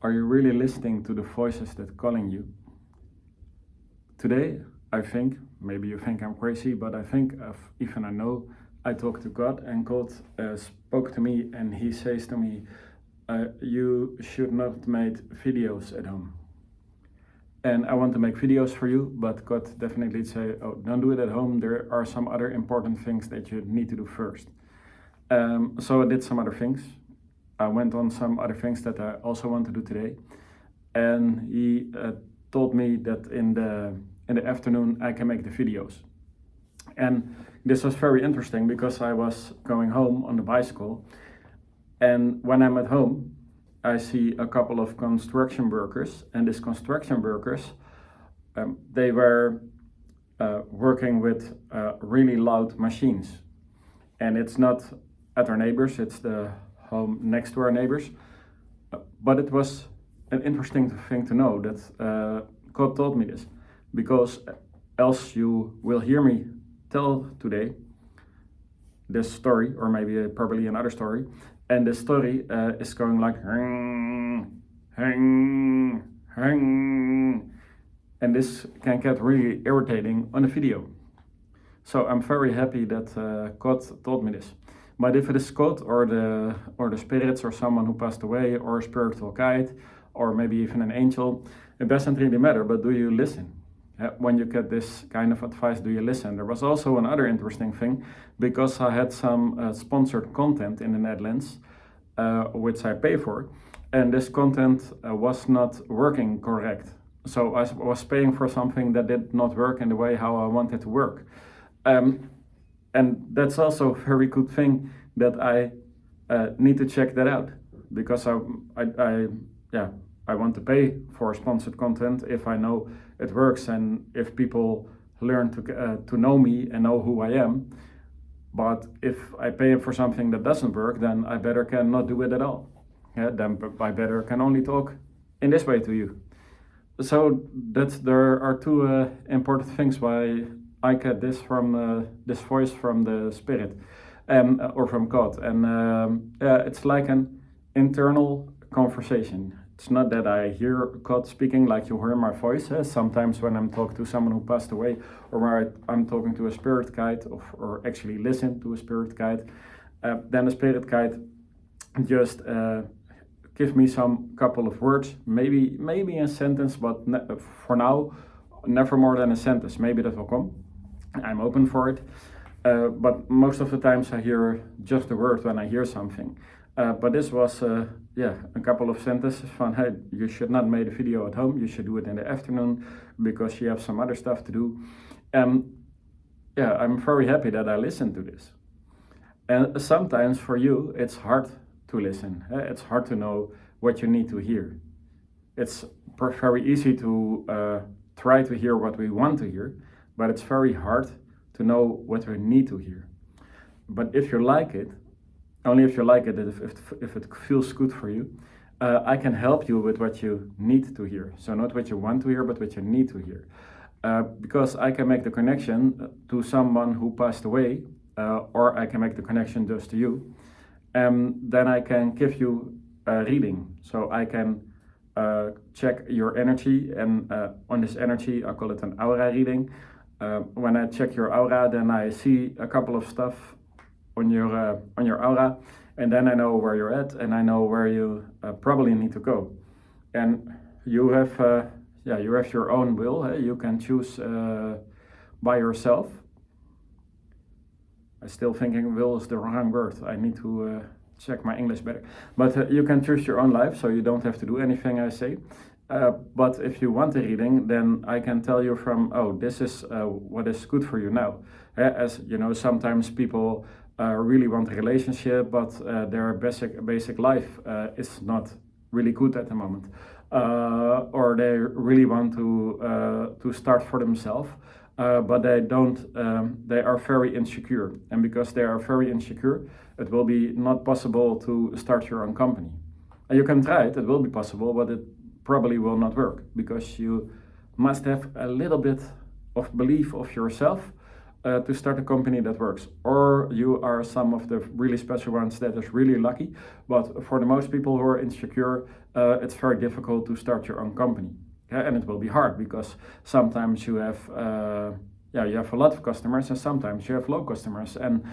Are you really listening to the voices that calling you? Today, I think, maybe you think I'm crazy, but I think even I know I talked to God, and God spoke to me, and He says to me, you should not make videos at home. And I want to make videos for you, but God definitely say, oh, don't do it at home. There are some other important things that you need to do first. So I did some other things. I went on some other things that I also want to do today. And He told me that in the afternoon I can make the videos. And this was very interesting because I was going home on the bicycle, and when I'm at home I see a couple of construction workers, and these construction workers, they were working with really loud machines. And it's not at our neighbors, it's the home next to our neighbors. But it was an interesting thing to know that God told me this, because else you will hear me tell today this story, or maybe probably another story, and the story is going like hang, hang, hang, and this can get really irritating on a video. So I'm very happy that God told me this. But if it is God or the spirits or someone who passed away or a spiritual guide or maybe even an angel, it doesn't really matter. But do you listen? When you get this kind of advice, do you listen? There was also another interesting thing, because I had some sponsored content in the Netherlands, which I pay for, and this content was not working correct. So I was paying for something that did not work in the way how I wanted to work. And that's also a very good thing that I need to check that out, because I want to pay for sponsored content if I know it works and if people learn to know me and know who I am. But if I pay for something that doesn't work, then I better cannot do it at all. Then I better can only talk in this way to you. So there are two important things why I get this from this voice from the Spirit or from God, and it's like an internal conversation. It's not that I hear God speaking like you hear my voice. Sometimes when I'm talking to someone who passed away, or where I'm talking to a spirit guide, or actually listen to a spirit guide, then the spirit guide just give me some couple of words, maybe a sentence, but for now, never more than a sentence. Maybe that will come. I'm open for it. But most of the times I hear just a word when I hear something. But this was a couple of sentences from, hey, you should not make a video at home, you should do it in the afternoon because you have some other stuff to do. I'm very happy that I listened to this. And sometimes for you it's hard to listen. It's hard to know what you need to hear. It's very easy to try to hear what we want to hear, but it's very hard to know what we need to hear. But if you like it, only if you like it, if it feels good for you, I can help you with what you need to hear. So not what you want to hear, but what you need to hear. Because I can make the connection to someone who passed away, or I can make the connection just to you. Then I can give you a reading. So I can check your energy, and on this energy, I call it an aura reading. When I check your aura, then I see a couple of stuff on your aura, and then I know where you're at, and I know where you probably need to go. And you have your own will. You can choose by yourself. I'm still thinking will is the wrong word. I need to check my English better. But you can choose your own life, so you don't have to do anything I say. But if you want a reading, then I can tell you from, this is what is good for you now. As you know, sometimes people really want a relationship, but their basic life is not really good at the moment, or they really want to start for themselves, but they don't. They are very insecure, and because they are very insecure, it will be not possible to start your own company. And you can try it; it will be possible, but it probably will not work, because you must have a little bit of belief of yourself, to start a company that works, or you are some of the really special ones that is really lucky. But for the most people who are insecure, it's very difficult to start your own company. Yeah, and it will be hard because sometimes you have you have a lot of customers, and sometimes you have low customers. And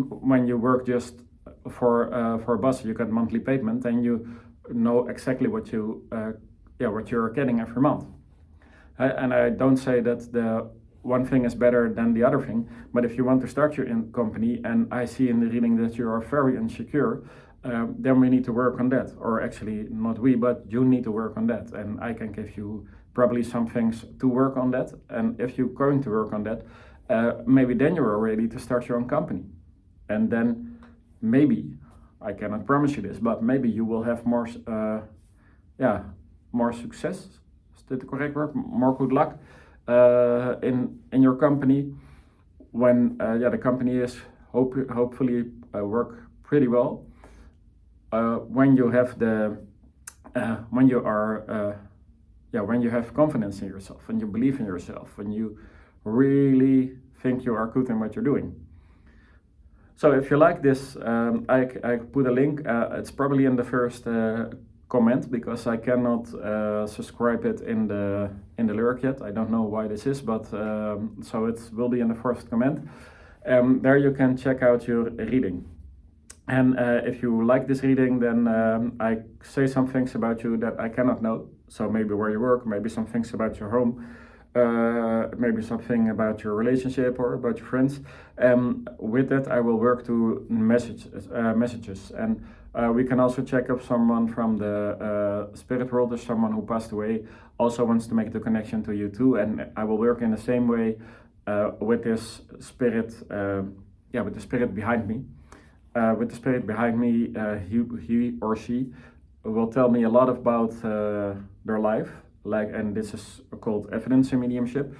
when you work just for a boss, you get monthly payment, and you know exactly what you're getting every month. And I don't say that the one thing is better than the other thing, but if you want to start your company, and I see in the reading that you are very insecure, then we need to work on that. Or actually, not we, but you need to work on that. And I can give you probably some things to work on that. And if you're going to work on that, maybe then you're ready to start your own company. And then maybe, I cannot promise you this, but maybe you will have more success. Is that the correct word? More good luck in your company when the company is hopefully work pretty well. When you have when you have confidence in yourself, when you believe in yourself, when you really think you are good in what you're doing. So if you like this, I put a link. It's probably in the first comment, because I cannot subscribe it in the lyric yet. I don't know why this is, but so it will be in the first comment. There you can check out your reading. And if you like this reading, then I say some things about you that I cannot know. So maybe where you work, maybe some things about your home, maybe something about your relationship or about your friends. With that, I will work to messages. And we can also check if someone from the spirit world, or someone who passed away, also wants to make the connection to you too. And I will work in the same way with this spirit, with the spirit behind me. With the spirit behind me, he or she will tell me a lot about their life, and this is called evidence in mediumship,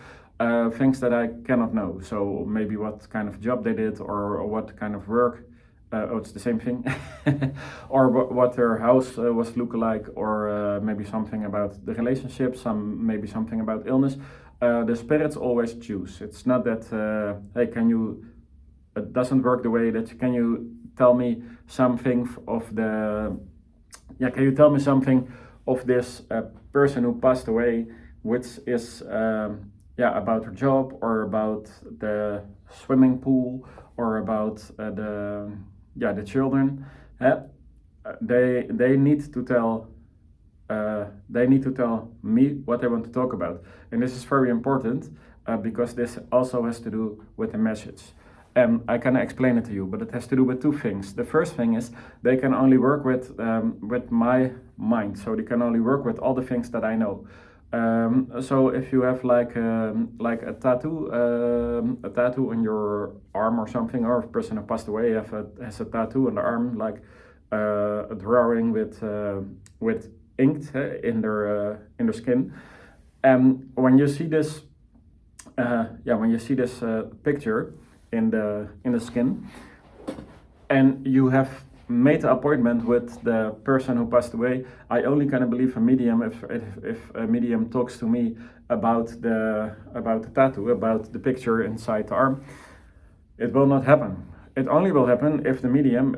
things that I cannot know. So maybe what kind of job they did, or what kind of work. It's the same thing. Or what their house was look like, or maybe something about the relationship, maybe something about illness. The spirits always choose. It's not that hey, it doesn't work the way that can you tell me something of can you tell me something of this person who passed away, which is about her job, or about the swimming pool, or about the children. They need to tell me what they want to talk about, and this is very important because this also has to do with the message. I can explain it to you, but it has to do with two things. The first thing is they can only work with my mind, so they can only work with all the things that I know. So if you have like a tattoo on your arm or something, or if a person who passed away has a tattoo on the arm, like a drawing with ink in their skin, and when you see this picture in the skin, and you have made an appointment with the person who passed away, I only can believe a medium if a medium talks to me about the tattoo, about the picture inside the arm. It will not happen. It only will happen if the medium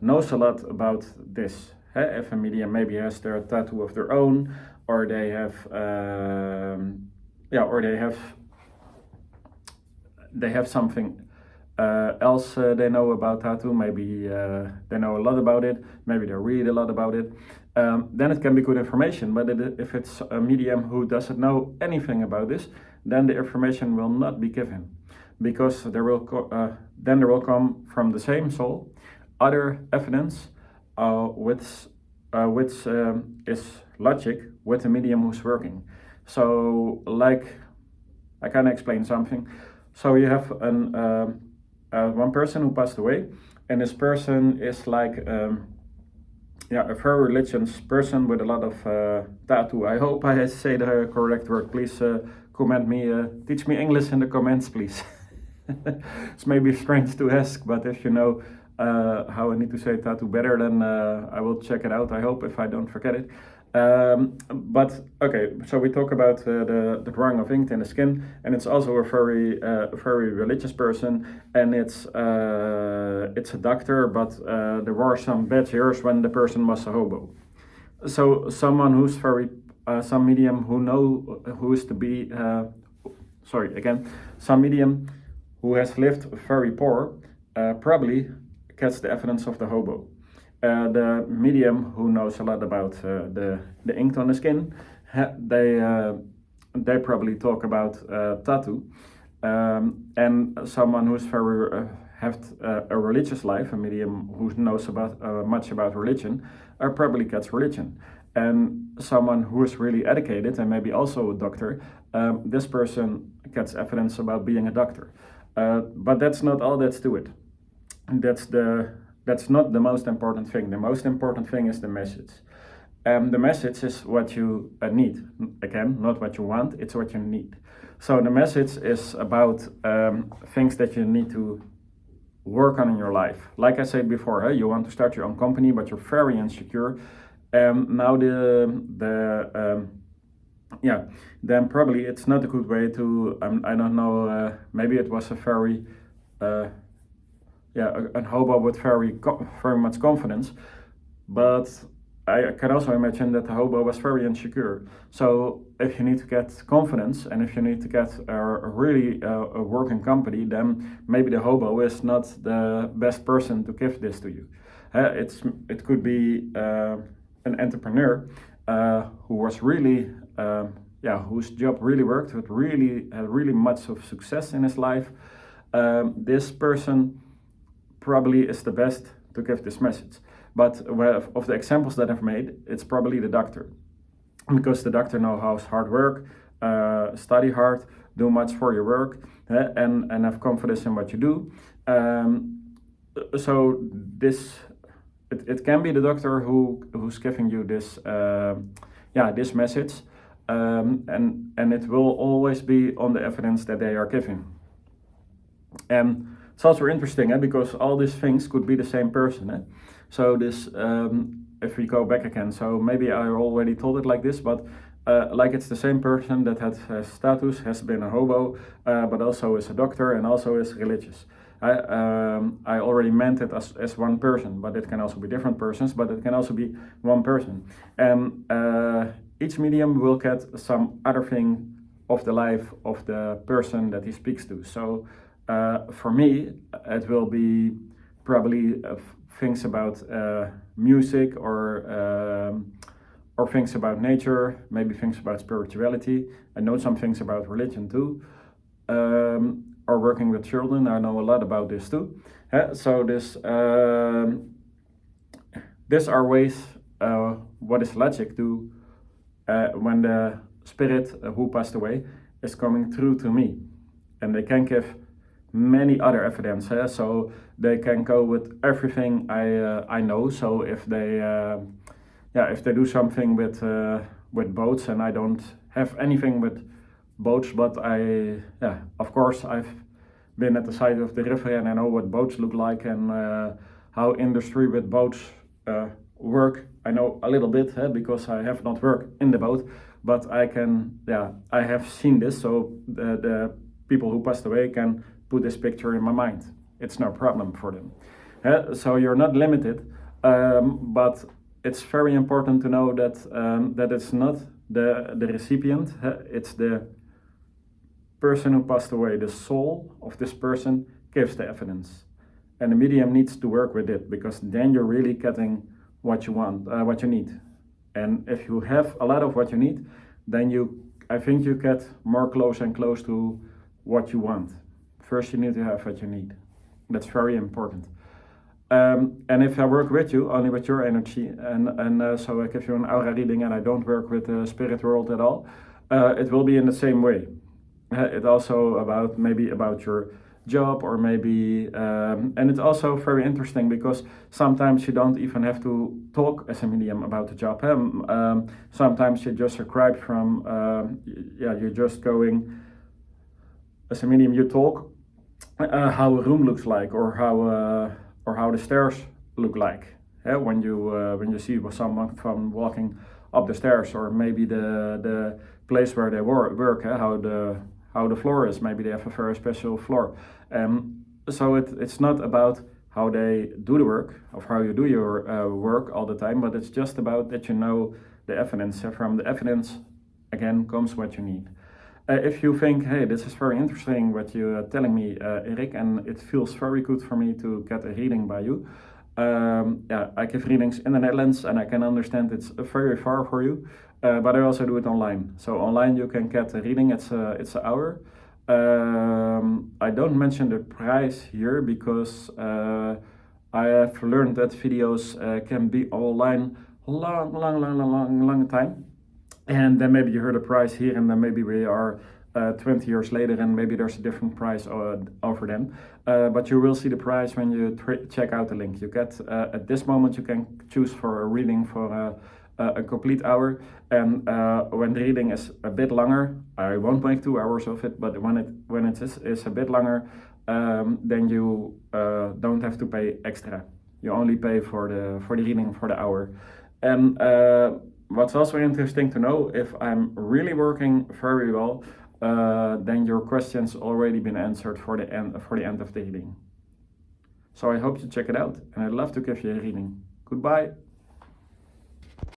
knows a lot about this. If a medium maybe has their tattoo of their own, or they have they have something else they know about tattoo. Maybe they know a lot about it, maybe they read a lot about it, then it can be good information. But if it's a medium who doesn't know anything about this, then the information will not be given, because there will come from the same soul other evidence which is logic with the medium who's working. So I can explain something. So you have one person who passed away, and this person is like a very religious person with a lot of tattoo. I hope I say the correct word. Please comment me, teach me English in the comments, please. It's maybe strange to ask, but if you know how I need to say tattoo better, then I will check it out, I hope, if I don't forget it. But okay, so we talk about the drawing of ink in the skin, and it's also a very religious person, and it's a doctor, but there were some bad years when the person was a hobo. So someone who's some medium who is to be some medium who has lived very poor probably gets the evidence of the hobo. The medium who knows a lot about the ink on the skin, they probably talk about tattoo, and someone who's very have a religious life, a medium who knows about much about religion, probably gets religion. And someone who is really educated and maybe also a doctor, this person gets evidence about being a doctor. But that's not all that's to it. That's not the most important thing. The most important thing is the message. The message is what you need. Again, not what you want, it's what you need. So the message is about things that you need to work on in your life. Like I said before, you want to start your own company, but you're very insecure. Now then probably it's not a good way to, I don't know, maybe it was a very, a hobo with very much confidence, but I can also imagine that the hobo was very insecure. So if you need to get confidence and if you need to get a really working company, then maybe the hobo is not the best person to give this to you. It could be an entrepreneur who was really, whose job really worked, who had really much of success in his life. This person probably is the best to give this message. But of the examples that I've made, it's probably the doctor, because the doctor knows how hard work, study hard, do much for your work, and have confidence in what you do. So it can be the doctor who's giving you this this message, and it will always be on the evidence that they are giving. And it's also interesting, because all these things could be the same person. So this, if we go back again, so maybe I already told it like this, but like it's the same person that has status, has been a hobo, but also is a doctor and also is religious. I already meant it as one person, but it can also be different persons, but it can also be one person. And each medium will get some other thing of the life of the person that he speaks to. So for me, it will be probably things about music or things about nature, maybe things about spirituality. I know some things about religion too. Or working with children, I know a lot about this too. So these are ways, what is logic to when the spirit who passed away is coming through to me. And they can give many other evidence, so they can go with everything I know. So if they do something with boats, and I don't have anything with boats, but of course I've been at the side of the river and I know what boats look like and how industry with boats work. I know a little bit because I have not worked in the boat, but I have seen this, so the people who passed away can put this picture in my mind. It's no problem for them. So you're not limited, but it's very important to know that it's not the recipient, it's the person who passed away. The soul of this person gives the evidence, and the medium needs to work with it, because then you're really getting what you want, what you need. And if you have a lot of what you need, then I think you get more close and close to what you want. First, you need to have what you need. That's very important. And if I work with you, only with your energy, and so I give you an aura reading and I don't work with the spirit world at all, it will be in the same way. It's also about your job, or maybe, and it's also very interesting because sometimes you don't even have to talk as a medium about the job. Sometimes you just describe from, you're just going, as a medium you talk how a room looks like, or or how the stairs look like. When you see someone from walking up the stairs, or maybe the place where they work, how the floor is. Maybe they have a very special floor. So it's not about how they do the work, of how you do your work all the time, but it's just about that you know the evidence. So from the evidence, again, comes what you need. If you think, hey, this is very interesting what you're telling me, Erik, and it feels very good for me to get a reading by you. Yeah, I give readings in the Netherlands, and I can understand it's very far for you, but I also do it online. So online you can get a reading. It's an hour. I don't mention the price here because I have learned that videos can be online long time. And then maybe you heard a price here, and then maybe we are 20 years later, and maybe there's a different price over them. But you will see the price when you check out the link. You get at this moment you can choose for a reading for a complete hour, and when the reading is a bit longer, I won't make 2 hours of it. But when it is a bit longer, then you don't have to pay extra. You only pay for the reading for the hour. And what's also interesting to know, if I'm really working very well, then your questions already been answered for the end of the reading. So I hope you check it out, and I'd love to give you a reading. Goodbye.